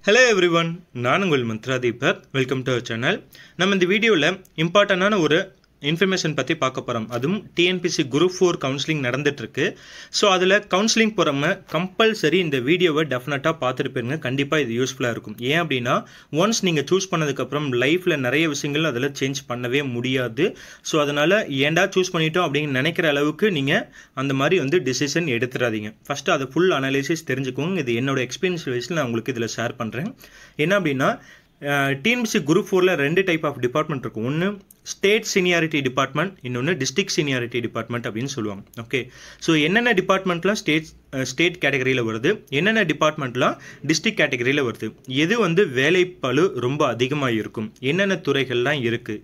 Hello everyone, நான் உங்கள் Mantra Deepak. Welcome to our channel. நம்ம இந்த வீடியோவில் இம்பார்ட்டண்டான ஒரு இன்ஃபர்மேஷன் பற்றி பார்க்க போகிறோம். அதுவும் டிஎன்பிசி குரூப் 4 கவுன்சிலிங் நடந்துட்டுருக்கு. ஸோ அதில் கவுன்சிலிங் போகிறவங்க கம்பல்சரி இந்த வீடியோவை டெஃபினட்டாக பார்த்துட்டு போயிருங்க. கண்டிப்பாக இது யூஸ்ஃபுல்லாக இருக்கும். ஏன் அப்படின்னா ஒன்ஸ் நீங்கள் சூஸ் பண்ணதுக்கப்புறம் லைஃப்பில் நிறைய விஷயங்கள் அதில் சேஞ்ச் பண்ணவே முடியாது. ஸோ அதனால் ஏன்டா சூஸ் பண்ணிட்டோம் அப்படின்னு நினைக்கிற அளவுக்கு நீங்கள் அந்த மாதிரி டிசிஷன் எடுத்துடாதீங்க. ஃபஸ்ட்டு அதை ஃபுல் அனாலிசிஸ் தெரிஞ்சுக்கோங்க. இது என்னோட எக்ஸ்பீரியன்ஸ் வைஸில் நான் உங்களுக்கு இதில் ஷேர் பண்ணுறேன். என்ன அப்படின்னா டிஎன்பிசி குரூப் 4ல் 2 டைப் ஆஃப் டிபார்ட்மெண்ட் இருக்கும். ஒன்று ஸ்டேட் சீனியாரிட்டி டிபார்ட்மெண்ட், இன்னொன்று டிஸ்ட்ரிக்ட் சீனியாரிட்டி டிபார்ட்மெண்ட் அப்படின்னு சொல்லுவாங்க. ஓகே, ஸோ என்னென்ன டிபார்ட்மெண்ட்லாம் ஸ்டேட் கேட்டகரியில் வருது, என்னென்ன டிபார்ட்மெண்ட்லாம் டிஸ்ட்ரிக்ட் கேட்டகரியில் வருது, எது வேலைப்பளு ரொம்ப அதிகமாக இருக்கும், என்னென்ன துறைகள்லாம் இருக்குது,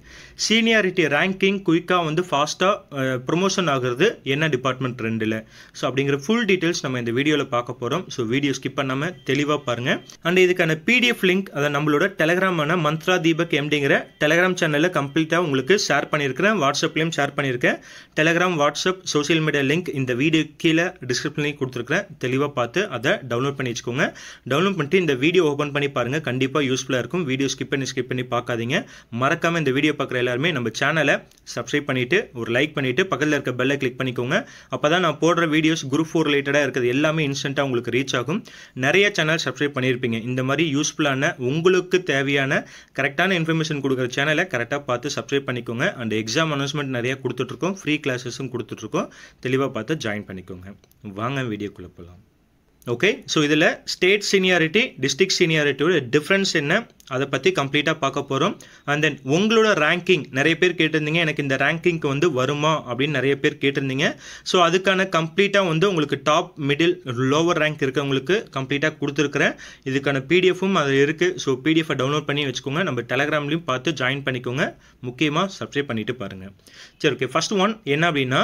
சீனியாரிட்டி ரேங்கிங் குயிக்காக ஃபாஸ்ட்டாக ப்ரொமோஷன் ஆகிறது என்ன டிபார்ட்மெண்ட் 2ல். ஸோ அப்படிங்கிற ஃபுல் டீட்டெயில்ஸ் நம்ம இந்த வீடியோவில் பார்க்க போகிறோம். ஸோ வீடியோ ஸ்கிப் பண்ணாமல் தெளிவாக பாருங்கள். அண்ட் இதுக்கான பிடிஎஃப் லிங்க் அதை நம்மளோட டெலகிராமான மந்த்ரா தீபக் எம்டிங்கிற டெலகிராம் சேனலில் கம்ப்ளீட்டாக உங்களுக்கு ஷேர் பண்ணியிருக்கிறேன். வாட்ஸ்அப்லேயும் ஷேர் பண்ணியிருக்கேன். Telegram, WhatsApp, social media link இந்த வீடியோ கீழே டிஸ்கிரிப்ஷன்லேயும் கொடுத்துருக்கிறேன். தெளிவாக பார்த்து அதை டவுன்லோட் பண்ணி வச்சுக்கோங்க. டவுன்லோட் பண்ணிட்டு இந்த வீடியோ ஓப்பன் பண்ணி பாருங்கள். கண்டிப்பாக யூஸ்ஃபுல்லாக இருக்கும். வீடியோ ஸ்கிப் பண்ணி பார்க்காதீங்க. மறக்காமல் இந்த வீடியோ பார்க்குற எல்லாருமே நம்ம சேனலை சப்ஸ்கிரைப் பண்ணிவிட்டு ஒரு லைக் பண்ணிவிட்டு பக்கத்தில் இருக்க பெல்லை கிளிக் பண்ணிக்கோங்க. அப்போ தான் நான் போடுற வீடியோஸ் குரூப் 4 ரிலேட்டடாக இருக்கிறது எல்லாமே இன்ஸ்டண்ட்டாக உங்களுக்கு ரீச் ஆகும். நிறைய சேனல் சப்ஸ்கிரைப் பண்ணியிருப்பீங்க. இந்த மாதிரி யூஸ்ஃபுல்லான உங்களுக்கு தேவையான கரெக்டான இன்ஃபர்மேஷன் கொடுக்குற சேனலை கரெக்டாக பார்த்து சப்ஸ்கிரைப் பண்ணிக்கோங்க. அண்ட் எக்ஸாம் அனௌன்ஸ்மெண்ட் நிறைய கொடுத்துட்ருக்கோம். ஃப்ரீ கிளாஸஸும் கொடுத்துட்ருக்கோம். தெளிவாக பார்த்து ஜாயின் பண்ணிக்கோங்க. வாங்க வீடியோக்குள்ளே போகலாம். ஓகே, ஸோ இதில் ஸ்டேட் சீனியாரிட்டி, டிஸ்ட்ரிக்ட் சீனியாரிட்டியோட டிஃப்ரென்ஸ் என்ன அதை பற்றி கம்ப்ளீட்டாக பார்க்க போகிறோம். அண்ட் தென் உங்களோட ரேங்கிங் நிறைய பேர் கேட்டிருந்தீங்க. எனக்கு இந்த ரேங்கிங்க்கு வருமா அப்படின்னு நிறைய பேர் கேட்டிருந்தீங்க. ஸோ அதுக்கான கம்ப்ளீட்டாக உங்களுக்கு டாப், மிடில், லோவர் ரேங்க் இருக்கவங்களுக்கு கம்ப்ளீட்டாக கொடுத்துருக்குறேன். இதுக்கான பிடிஎஃப்பும் அது இருக்குது. ஸோ பிடிஎஃபை டவுன்லோட் பண்ணி வச்சுக்கோங்க. நம்ம டெலகிராம்லையும் பார்த்து ஜாயின் பண்ணிக்கோங்க. முக்கியமாக சப்ஸ்கிரைப் பண்ணிவிட்டு பாருங்கள். சரி, ஓகே. ஃபர்ஸ்ட் ஒன் என்ன அப்படின்னா,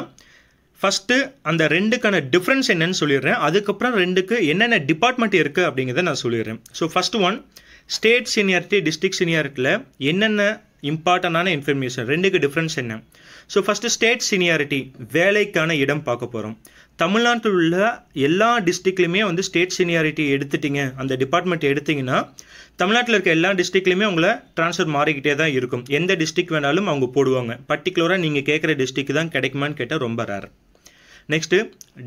ஃபஸ்ட்டு அந்த ரெண்டுக்கான டிஃப்ரென்ஸ் என்னன்னு சொல்லிடுறேன். அதுக்கப்புறம் ரெண்டுக்கு என்னென்ன டிபார்ட்மெண்ட் இருக்குது அப்படிங்கிறத நான் சொல்லிடுறேன். So first one state seniority, district சீனியாரிட்டியில் என்னென்ன இம்பார்ட்டண்டான இன்ஃபர்மேஷன், ரெண்டுக்கு டிஃப்ரென்ஸ் என்ன. ஸோ ஃபஸ்ட்டு ஸ்டேட் சீனியாரிட்டி வேலைக்கான இடம் பார்க்க போகிறோம். தமிழ்நாட்டில் உள்ள எல்லா டிஸ்ட்ரிக்ட்லையுமே ஸ்டேட் சீனியாரிட்டி எடுத்துட்டிங்க, அந்த டிபார்ட்மெண்ட் எடுத்திங்கன்னா தமிழ்நாட்டில் இருக்க எல்லா டிஸ்ட்ரிக்ட்லையுமே உங்களை ட்ரான்ஸ்ஃபர் மாறிக்கிட்டே தான் இருக்கும். எந்த டிஸ்ட்ரிக்ட் வேணாலும் அவங்க போடுவாங்க. பர்டிகுலராக நீங்கள் கேட்குற டிஸ்ட்ரிக்ட் தான் கிடைக்குமான்னு கேட்டால் ரொம்ப ரேர். நெக்ஸ்ட்டு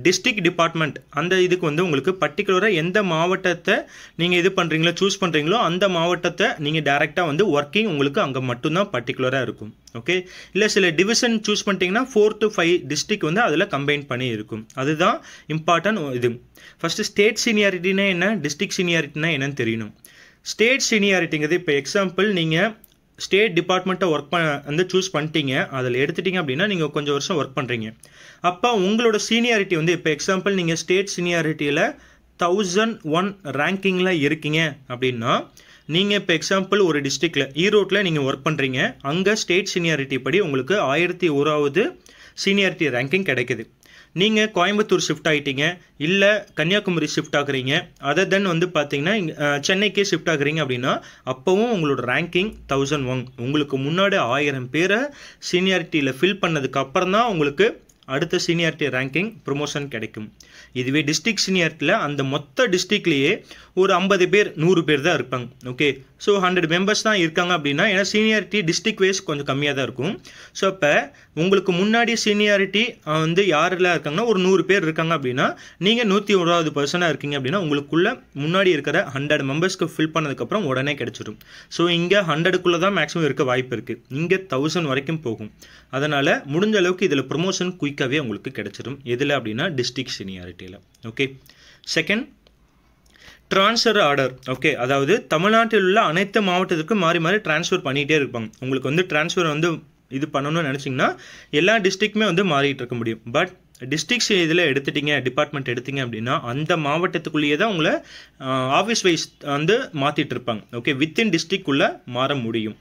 டிஸ்ட்ரிக்ட் டிபார்ட்மெண்ட், அந்த இதுக்கு உங்களுக்கு பர்டிகுலராக எந்த மாவட்டத்தை நீங்கள் இது பண்ணுறீங்களோ, சூஸ் பண்ணுறீங்களோ அந்த மாவட்டத்தை நீங்கள் டேரெக்டாக ஒர்க்கிங் உங்களுக்கு அங்கே மட்டும்தான் பர்டிகுலராக இருக்கும். ஓகே, இல்லை சில டிவிஷன் சூஸ் பண்ணிட்டீங்கன்னா 4 to 5 டிஸ்ட்ரிக்ட் அதில் கம்பைன் பண்ணி இருக்கும். அதுதான் இம்பார்ட்டன்ட். இது ஃபஸ்ட்டு ஸ்டேட் சீனியாரிட்டினா என்ன, டிஸ்ட்ரிக்ட் சீனியாரிட்டினா என்னன்னு தெரியணும். ஸ்டேட் சீனியாரிட்டிங்கிறது இப்போ எக்ஸாம்பிள் நீங்கள் ஸ்டேட் டிபார்ட்மெண்ட்டை ஒர்க் சூஸ் பண்ணிட்டீங்க, அதில் எடுத்துட்டீங்க அப்படின்னா நீங்கள் கொஞ்சம் வருஷம் ஒர்க் பண்ணுறீங்க. அப்போ உங்களோட சீனியாரிட்டி இப்போ எக்ஸாம்பிள் நீங்கள் ஸ்டேட் சீனியாரிட்டியில் 1001 ரேங்கிங்கில் இருக்கீங்க அப்படின்னா, நீங்கள் இப்போ எக்ஸாம்பிள் ஒரு டிஸ்ட்ரிக்டில் ஈரோட்டில் நீங்கள் ஒர்க் பண்ணுறீங்க. அங்கே ஸ்டேட் சீனியாரிட்டி படி உங்களுக்கு 1001வது சீனியாரிட்டி ரேங்கிங் கிடைக்குது. நீங்கள் கோயம்புத்தூர் ஷிஃப்ட் ஆகிட்டீங்க, இல்லை கன்னியாகுமரி ஷிஃப்ட் ஆகுறீங்க, அதை தென் பார்த்தீங்கன்னா சென்னைக்கே ஷிஃப்ட் ஆகுறீங்க அப்படின்னா அப்போவும் உங்களோட ரேங்கிங் 1001. உங்களுக்கு முன்னாடி 1000 பேரை சீனியாரிட்டியில் ஃபில் பண்ணதுக்கு அப்புறம் தான் உங்களுக்கு அடுத்த சீனியாரிட்டி ரேங்கிங் ப்ரொமோஷன் கிடைக்கும். இதுவே டிஸ்ட்ரிக்ட் சீனியாரிட்டியில் அந்த மொத்த டிஸ்ட்ரிக்ட்லேயே ஒரு 50 பேர் 100 பேர் தான் இருப்பாங்க. ஓகே, ஸோ 100 மெம்பர்ஸ் தான் இருக்காங்க அப்படின்னா, ஏன்னா சீனியாரிட்டி டிஸ்ட்ரிக்ட் வைஸ் கொஞ்சம் கம்மியாக தான் இருக்கும். ஸோ அப்போ உங்களுக்கு முன்னாடி சீனியாரிட்டி யாரெல்லாம் இருக்காங்கன்னா ஒரு 100 பேர் இருக்காங்க அப்படின்னா, நீங்கள் 101வது பர்சனாக இருக்கீங்க அப்படின்னா உங்களுக்குள்ள முன்னாடி இருக்கிற 100 மெம்பர்ஸ்க்கு ஃபில் பண்ணதுக்கப்புறம் உடனே கிடைச்சிடும். ஸோ இங்கே 100க்குள்ளே தான் மேக்ஸிமம் இருக்க வாய்ப்பு இருக்குது. இங்கே 1000 வரைக்கும் போகும். அதனால் முடிஞ்ச அளவுக்கு இதில் ப்ரொமோஷன் குயிக்காகவே உங்களுக்கு கிடைச்சிடும். எதில் அப்படின்னா டிஸ்ட்ரிக்ட் சீனியாரிட்டியில். Okay, second transfer order. Okay, அதாவது தமிழ்நாட்டில் உள்ள அனைத்து மாவட்டத்துக்கும் மாறி மாறி ட்ரான்ஸ்ஃபர் பண்ணிகிட்டே இருப்பாங்க. உங்களுக்கு ட்ரான்ஸ்ஃபர் இது பண்ணணும்னு நினச்சிங்கன்னா எல்லா டிஸ்ட்ரிக்ட்டுமே மாறிட்டு இருக்க முடியும். பட் டிஸ்ட்ரிக்ட்ஸ் இதில் எடுத்துட்டிங்க, டிபார்ட்மெண்ட் எடுத்திங்க அப்படின்னா அந்த மாவட்டத்துக்குள்ளேயே தான் உங்களை ஆஃபீஸ் வைஸ் மாற்றிட்டு இருப்பாங்க. ஓகே, வித்தின் டிஸ்ட்ரிக்ட்குள்ளே மாற முடியும்.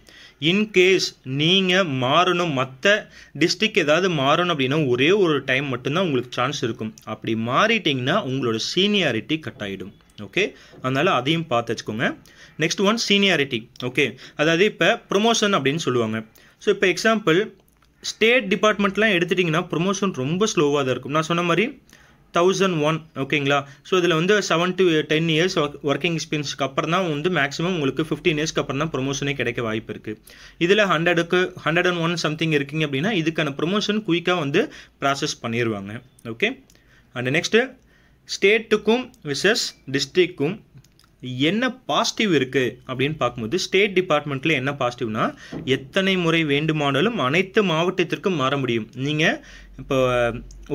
இன்கேஸ் நீங்கள் மாறணும், மற்ற டிஸ்ட்ரிக்ட் ஏதாவது மாறணும் அப்படின்னா ஒரே ஒரு டைம் மட்டும்தான் உங்களுக்கு சான்ஸ் இருக்கும். அப்படி மாறிட்டிங்கன்னா உங்களோட சீனியாரிட்டி கட் ஆகிடும். ஓகே, அதனால் அதையும் பார்த்து வச்சுக்கோங்க. Next one seniority. ஓகே, அதாவது இப்போ ப்ரொமோஷன் அப்படின்னு சொல்லுவாங்க. ஸோ இப்போ எக்ஸாம்பிள் ஸ்டேட் டிபார்ட்மெண்ட்லாம் எடுத்துட்டிங்கன்னா ப்ரொமோஷன் ரொம்ப ஸ்லோவாக தான் இருக்கும். நான் சொன்ன மாதிரி 1001 ஓகேங்களா. ஸோ இதில் வந்து 7 to 10 இயர்ஸ் ஒர்க்கிங் எக்ஸ்பீரியன்ஸ்க்கு அப்புறம் தான் வந்து மேக்ஸிமம் உங்களுக்கு 15 இயர்ஸ்க்கு அப்புறம் தான் ப்ரொமோஷனே கிடைக்க வாய்ப்பு இருக்குது. இதில் 101 சம்திங் இருக்கீங்க அப்படின்னா இதுக்கான ப்ரொமோஷன் குயிக்காக வந்து ப்ராசஸ் பண்ணிடுவாங்க. ஓகே. அண்ட் நெக்ஸ்ட்டு ஸ்டேட்டுக்கும் விசஸ் டிஸ்ட்ரிக்ட்க்கும் என்ன பாசிட்டிவ் இருக்குது அப்படின்னு பார்க்கும்போது ஸ்டேட் டிபார்ட்மெண்ட்டில் என்ன பாசிட்டிவ்னா எத்தனை முறை வேண்டுமானாலும் அனைத்து மாவட்டத்திற்கும் மாற முடியும். நீங்கள் இப்போ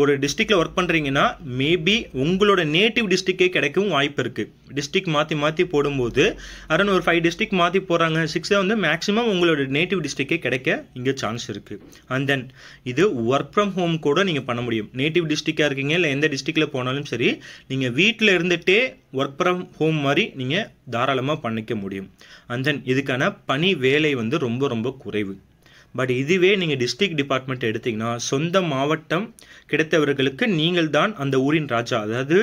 ஒரு டிஸ்ட்ரிக்டில் ஒர்க் பண்ணுறீங்கன்னா மேபி உங்களோட நேட்டிவ் டிஸ்ட்ரிக்டே கிடைக்கவும் வாய்ப்பு இருக்குது. டிஸ்ட்ரிக்ட் மாற்றி போடும்போது அரௌண்ட் ஒரு 5 டிஸ்ட்ரிக்ட் மாற்றி போகிறாங்க 6 வந்து மேக்ஸிமம் உங்களோட நேட்டிவ் டிஸ்ட்ரிக்டே கிடைக்க இங்கே சான்ஸ் இருக்குது. அண்ட் தென் இது ஒர்க் ஃப்ரம் ஹோம் கூட நீங்கள் பண்ண முடியும். நேட்டிவ் டிஸ்ட்ரிக்டாக இருக்கீங்க இல்லை எந்த டிஸ்ட்ரிக்டில் போனாலும் சரி நீங்கள் வீட்டில் இருந்துகிட்டே ஒர்க் ஃப்ரம் ஹோம் மாதிரி நீங்கள் தாராளமாக பண்ணிக்க முடியும். அண்ட் தென் இதுக்கான பணி வேலை வந்து ரொம்ப ரொம்ப குறைவு. பட் இதுவே நீங்கள் டிஸ்ட்ரிக்ட் டிபார்ட்மெண்ட் எடுத்திங்கன்னா சொந்த மாவட்டம் கிடைத்தவர்களுக்கு நீங்கள் தான் அந்த ஊரின் ராஜா. அதாவது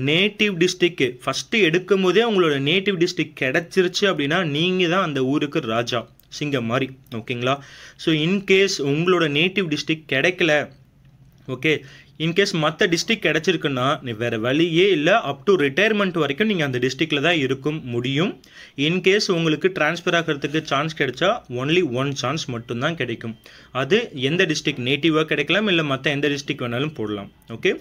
நேட்டிவ் டிஸ்ட்ரிக்ட் ஃபஸ்ட்டு எடுக்கும் போதே உங்களோட நேட்டிவ் டிஸ்ட்ரிக்ட் கிடச்சிருச்சு அப்படின்னா நீங்கள் தான் அந்த ஊருக்கு ராஜா, சிங்கம் மாதிரி. ஓகேங்களா. ஸோ இன்கேஸ் உங்களோட நேட்டிவ் டிஸ்ட்ரிக்ட் கிடைக்கல, ஓகே, இன்கேஸ் மற்ற டிஸ்ட்ரிக்ட் கிடச்சிருக்குன்னா வேறு வழியே இல்லை, அப் டு ரிட்டையர்மெண்ட் வரைக்கும் நீங்கள் அந்த டிஸ்ட்ரிக்டில் தான் இருக்க முடியும். இன்கேஸ் உங்களுக்கு ட்ரான்ஸ்ஃபர் ஆகிறதுக்கு சான்ஸ் கிடைச்சா ஒன்லி 1 சான்ஸ் மட்டும்தான் கிடைக்கும். அது எந்த டிஸ்ட்ரிக்ட் நேட்டிவாக கிடைக்கலாம் இல்லை மற்ற எந்த டிஸ்ட்ரிக்ட் வேணாலும் போடலாம். ஓகே.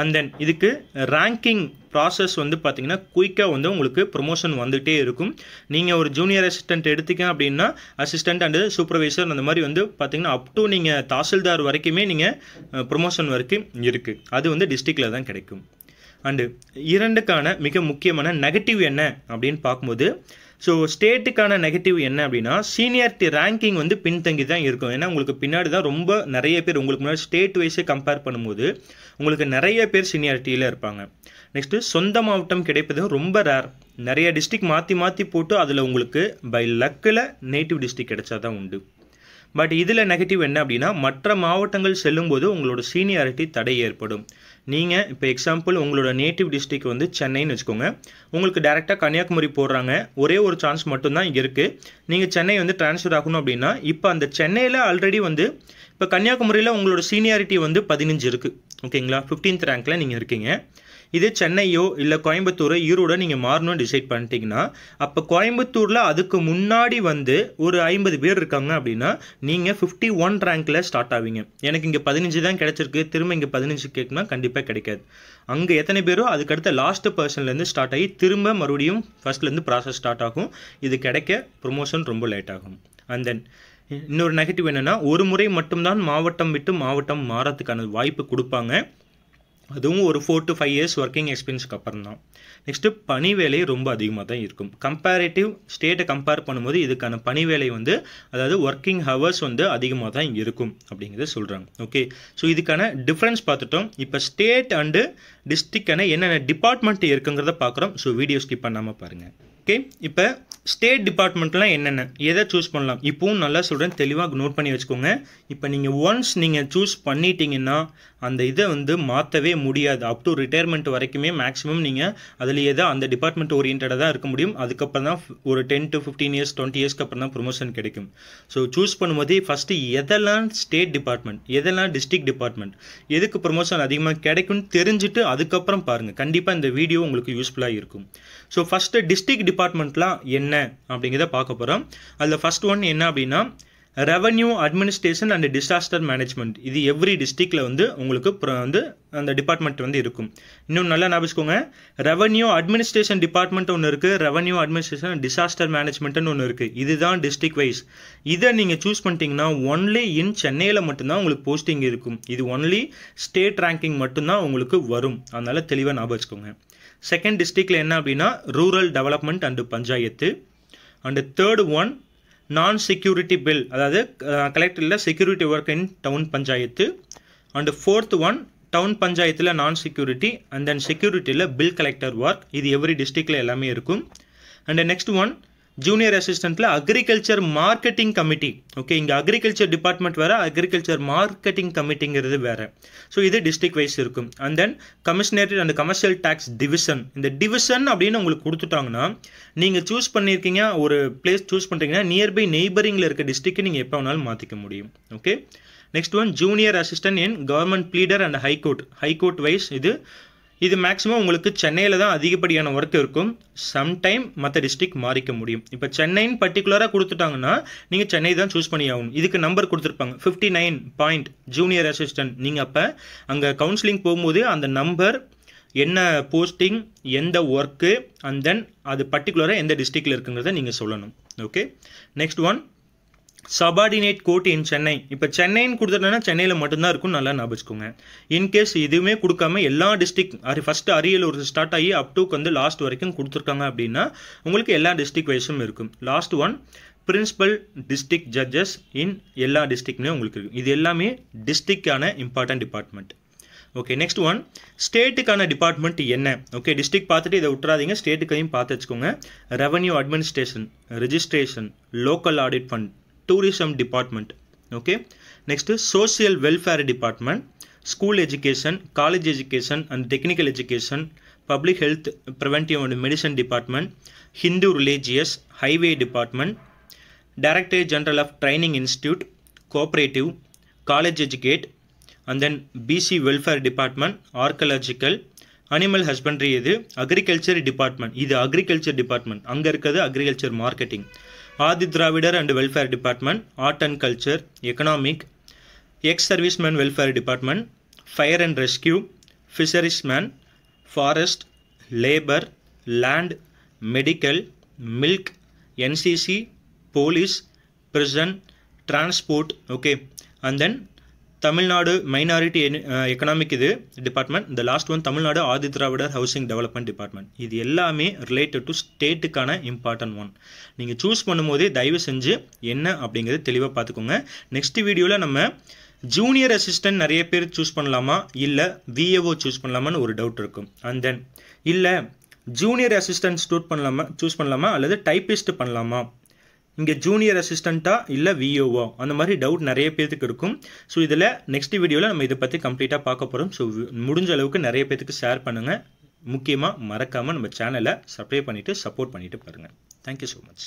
அண்ட் தென் இதுக்கு ரேங்கிங் ப்ராசஸ் வந்து பார்த்தீங்கன்னா குயிக்காக வந்து உங்களுக்கு ப்ரொமோஷன் வந்துகிட்டே இருக்கும். நீங்கள் ஒரு ஜூனியர் அசிஸ்டன்ட் எடுத்துக்க அப்படின்னா அசிஸ்டன்ட் அண்டு சூப்பர்வைசர் அந்த மாதிரி வந்து பார்த்தீங்கன்னா அப் டு நீங்கள் தாசில்தார் வரைக்குமே நீங்கள் ப்ரொமோஷன் வரைக்கும் இருக்குது. அது வந்து டிஸ்ட்ரிக்டில் தான் கிடைக்கும். அண்டு இரண்டுக்கான மிக முக்கியமான நெகட்டிவ் என்ன அப்படின்னு பார்க்கும்போது ஸோ ஸ்டேட்டுக்கான நெகட்டிவ் என்ன அப்படின்னா சீனியாரிட்டி ரேங்கிங் வந்து பின்தங்கி தான் இருக்கும். ஏன்னா உங்களுக்கு பின்னாடி தான் ரொம்ப நிறைய பேர் உங்களுக்கு முன்னாடி ஸ்டேட் வைஸே கம்பேர் பண்ணும்போது உங்களுக்கு நிறைய பேர் சீனியாரிட்டியில் இருப்பாங்க. நெக்ஸ்ட்டு சொந்த மாவட்டம் கிடைப்பது ரொம்ப ரேர். நிறைய டிஸ்ட்ரிக்ட் மாற்றி போட்டு அதில் உங்களுக்கு பை லக்கில் நேட்டிவ் டிஸ்ட்ரிக்ட் கிடைச்சா தான் உண்டு. பட் இதில் நெகட்டிவ் என்ன அப்படின்னா மற்ற மாவட்டங்கள் செல்லும்போது உங்களோட சீனியாரிட்டி தடை ஏற்படும். நீங்கள் இப்போ எக்ஸாம்பிள் உங்களோட நேட்டிவ் டிஸ்ட்ரிக்ட் வந்து சென்னைன்னு வச்சுக்கோங்க, உங்களுக்கு டேரெக்டாக கன்னியாகுமரி போடுறாங்க, ஒரே ஒரு சான்ஸ் மட்டும்தான் இங்கே இருக்குது. நீங்கள் சென்னை வந்து ட்ரான்ஸ்ஃபர் ஆகணும் அப்படின்னா இப்போ அந்த சென்னையில் ஆல்ரெடி வந்து இப்போ கன்னியாகுமரியில் உங்களோட சீனியாரிட்டி வந்து 15 இருக்குது. ஓகேங்களா. 15th ரேங்க்கில் நீங்கள் இருக்கீங்க. இதே சென்னையோ இல்லை கோயம்புத்தூரோ ஈரோட நீங்கள் மாறணும்னு டிசைட் பண்ணிட்டீங்கன்னா அப்போ கோயம்புத்தூரில் அதுக்கு முன்னாடி வந்து ஒரு 50 பேர் இருக்காங்க அப்படின்னா நீங்கள் 51 ரேங்க்கில் ஸ்டார்ட் ஆவீங்க. எனக்கு இங்கே 15 தான் கிடச்சிருக்கு, திரும்ப இங்கே 15 கேட்குனா கண்டிப்பாக கிடைக்காது. அங்கே எத்தனை பேரோ அதுக்கடுத்த லாஸ்ட் பர்சன்லேருந்து ஸ்டார்ட் ஆகி திரும்ப மறுபடியும் ஃபஸ்ட்லேருந்து ப்ராசஸ் ஸ்டார்ட் ஆகும். இது கிடைக்க ப்ரொமோஷன் ரொம்ப லேட் ஆகும். அண்ட் தென் இன்னொரு நெகட்டிவ் என்னென்னா ஒரு முறை மட்டும்தான் மாவட்டம் விட்டு மாவட்டம் மாறத்துக்கான வாய்ப்பு கொடுப்பாங்க. அதுவும் ஒரு 4 to 5 இயர்ஸ் ஒர்க்கிங் எக்ஸ்பீரியன்ஸ்க்கு அப்புறம் தான். நெக்ஸ்ட்டு பணி வேலை ரொம்ப அதிகமாக தான் இருக்கும். கம்பேரேட்டிவ் ஸ்டேட்டை கம்பேர் பண்ணும்போது இதுக்கான பணி வேலை வந்து அதாவது ஒர்க்கிங் ஹவர்ஸ் வந்து அதிகமாக தான் இருக்கும் அப்படிங்கிறத சொல்கிறாங்க. ஓகே. ஸோ இதுக்கான டிஃப்ரென்ஸ் பார்த்துட்டோம். இப்போ ஸ்டேட் அண்டு டிஸ்ட்ரிக்டான என்னென்ன டிபார்ட்மெண்ட் இருக்குங்கிறத பார்க்குறோம். ஸோ வீடியோ ஸ்கிப் பண்ணாமல் பாருங்கள். ஓகே. இப்போ ஸ்டேட் டிபார்ட்மெண்ட்லாம் என்னென்ன எதை சூஸ் பண்ணலாம் இப்போவும் நல்லா சொல்கிறேன், தெளிவாக நோட் பண்ணி வச்சுக்கோங்க. இப்போ நீங்கள் ஒன்ஸ் நீங்கள் சூஸ் பண்ணிட்டீங்கன்னா அந்த இதை வந்து மாற்றவே முடியாது. அப் டு ரிட்டையர்மெண்ட் வரைக்குமே மேக்ஸிமம் நீங்கள் அதுலேயே தான் அந்த டிபார்ட்மெண்ட் ஓரியன்டாக தான் இருக்க முடியும். அதுக்கப்புறம் தான் ஒரு 10 to 15 இயர்ஸ் 20 இயர்ஸ்க்கு அப்புறம் தான் ப்ரொமோஷன் கிடைக்கும். ஸோ சூஸ் பண்ணும்போதே ஃபஸ்ட்டு எதெல்லாம் ஸ்டேட் டிபார்ட்மெண்ட் எதெல்லாம் டிஸ்ட்ரிக்ட் டிபார்ட்மெண்ட் எதுக்கு ப்ரொமோஷன் அதிகமாக கிடைக்கும்னு தெரிஞ்சுட்டு அதுக்கப்புறம் பாருங்கள். கண்டிப்பாக இந்த வீடியோ உங்களுக்கு யூஸ்ஃபுல்லாக இருக்கும். ஸோ ஃபஸ்ட்டு டிஸ்ட்ரிக்ட் டிபார்ட்மெண்ட்லாம் என்ன அப்படிங்கிறத பார்க்க போகிறோம். அதில் ஃபஸ்ட் ஒன் என்ன அப்படின்னா revenue administration and disaster management. இது எவ்ரி டிஸ்ட்ரிக்டில் வந்து உங்களுக்கு வந்து அந்த டிபார்ட்மெண்ட் வந்து இருக்கும். இன்னும் நல்லா ஞாபகம், ரெவன்யூ அட்மினிஸ்ட்ரேஷன் டிபார்ட்மெண்ட் ஒன்று இருக்குது, ரெவன்யூ அட்மினிஸ்ட்ரேஷன் அண்ட் டிசாஸ்டர் மேனேஜ்மெண்ட்னு ஒன்று இருக்குது. இதுதான் டிஸ்ட்ரிக்ட் வைஸ். இதை நீங்கள் சூஸ் பண்ணிட்டீங்கன்னா ஒன்லி இன் சென்னையில் மட்டும்தான் உங்களுக்கு போஸ்டிங் இருக்கும். இது ஒன்லி ஸ்டேட் ரேங்கிங் மட்டும்தான் உங்களுக்கு வரும். அதனால் தெளிவாக ஞாபகம் வச்சுக்கோங்க. செகண்ட் டிஸ்ட்ரிக்டில் என்ன அப்படின்னா rural development and panchayat. And third one non security bill, அதாவது கலெக்டரில் security work in town panchayat. And fourth one town பஞ்சாயத்தில் நான் செக்யூரிட்டி அண்ட் தென் செக்யூரிட்டியில் பில் கலெக்டர் ஒர்க். இது எவ்ரி டிஸ்ட்ரிக்டில் எல்லாமே இருக்கும். அண்ட் நெக்ஸ்ட் ஒன் ஜூனியர் அசிஸ்டண்ட்டில் அக்ரிகல்ச்சர் மார்க்கெட்டிங் கமிட்டி. ஓகே. இங்கே அக்ரிகல்ச்சர் டிபார்ட்மெண்ட் வேறு, அக்ரிகல்ச்சர் மார்க்கெட்டிங் கமிட்டிங்கிறது வேறு. ஸோ இது டிஸ்ட்ரிக்ட் வைஸ் இருக்கும். And then commissionerate and commercial tax division. இந்த டிவிஷன் அப்படின்னு உங்களுக்கு கொடுத்துட்டாங்கன்னா நீங்கள் சூஸ் பண்ணியிருக்கீங்க ஒரு பிளேஸ் சூஸ் பண்ணுறீங்கன்னா நியர்பை நெய்பரிங்கில் இருக்க டிஸ்ட்ரிக்ட் நீங்கள் எப்போ வேணாலும் மாற்றிக்க முடியும். Okay. Next one junior assistant in government pleader and high court. High court wise இது இது மேக்ஸிமம் உங்களுக்கு சென்னையில் தான் அதிகப்படியான ஒர்க் இருக்கும். சம்டைம் மற்ற டிஸ்ட்ரிக்ட் மாறிக்க முடியும். இப்போ சென்னைன்னு பர்டிகுலராக கொடுத்துட்டாங்கன்னா நீங்கள் சென்னை தான் சூஸ் பண்ணி ஆகணும். இதுக்கு நம்பர் கொடுத்துருப்பாங்க 59 பாயிண்ட் ஜூனியர் அசிஸ்டன்ட். நீங்கள் அப்போ அங்கே கவுன்சிலிங் போகும்போது அந்த நம்பர் என்ன போஸ்டிங் எந்த ஒர்க்கு அண்ட் தென் அது பர்டிகுலராக எந்த டிஸ்ட்ரிக்டில் இருக்குங்கிறத நீங்கள் சொல்லணும். Okay, next one subordinate court இன் சென்னை. இப்போ சென்னைன்னு கொடுத்துட்டோன்னா சென்னையில் மட்டும்தான் இருக்கும், நல்லா ஞாபகம் வச்சுக்கோங்க. இன்கேஸ் இதுவுமே கொடுக்காம எல்லா டிஸ்ட்ரிக்ட் ஃபஸ்ட்டு அரியலூர் ஸ்டார்ட் ஆகி அப் டு வந்து லாஸ்ட் வரைக்கும் கொடுத்துருக்காங்க அப்படின்னா உங்களுக்கு எல்லா டிஸ்ட்ரிக்ட் வைஸும் இருக்கும். Last one principal district judges in எல்லா டிஸ்ட்ரிக்ட்லேயும் உங்களுக்கு இருக்கும். இது எல்லாமே டிஸ்ட்ரிக்டான important department. Okay, next one ஸ்டேட்டுக்கான டிபார்ட்மெண்ட் என்ன. ஓகே, டிஸ்ட்ரிக்ட் பார்த்துட்டு இதை விட்டுறாதீங்க, ஸ்டேட்டுக்கையும் பார்த்து வச்சுக்கோங்க. Revenue administration, registration, local audit fund, tourism department. Okay, next social welfare department, school education, college education and technical education, public health preventive and medicine department, Hindu religious, highway department, directorate general of training institute, cooperative, college educate and then BC welfare department, archaeological, animal husbandry. இது agriculture department. இது agriculture department, அங்கே இருக்கிறது agriculture marketing. Adi Dravidar and welfare department, art and culture, economic, ex serviceman welfare department, fire and rescue, fisheriesman, forest, labour, land, medical, milk, NCC, police, prison, transport. Okay, and then Tamil Nadu minority economic இது department. இந்த last one Tamil Nadu Adi Dravidar housing development department. இது எல்லாமே related to ஸ்டேட்டுக்கான important one. நீங்கள் choose பண்ணும்போதே தயவு செஞ்சு என்ன அப்படிங்கிறது தெளிவாக பார்த்துக்கோங்க. நெக்ஸ்ட் வீடியோவில் நம்ம ஜூனியர் அசிஸ்டன்ட் நிறைய பேர் சூஸ் பண்ணலாமா இல்லை விஏஓ சூஸ் பண்ணலாமான்னு ஒரு டவுட் இருக்கும். அண்ட் தென் இல்லை ஜூனியர் அசிஸ்டன்ட் சூஸ் பண்ணலாமா அல்லது டைப்பிஸ்ட் பண்ணலாமா, இங்கே ஜூனியர் அசிஸ்டண்ட்டா இல்லை விஓவா, அந்த மாதிரி டவுட் நிறைய பேருக்கு இருக்கும். ஸோ இதில் நெக்ஸ்ட் வீடியோவில் நம்ம இதை பற்றி கம்ப்ளீட்டாக பார்க்க போகிறோம். ஸோ முடிஞ்ச அளவுக்கு நிறைய பேருக்கு ஷேர் பண்ணுங்கள். முக்கியமாக மறக்காமல் நம்ம சேனலை சப்ஸ்கிரைப் பண்ணிவிட்டு சப்போர்ட் பண்ணிவிட்டு பாருங்கள். Thank you so much.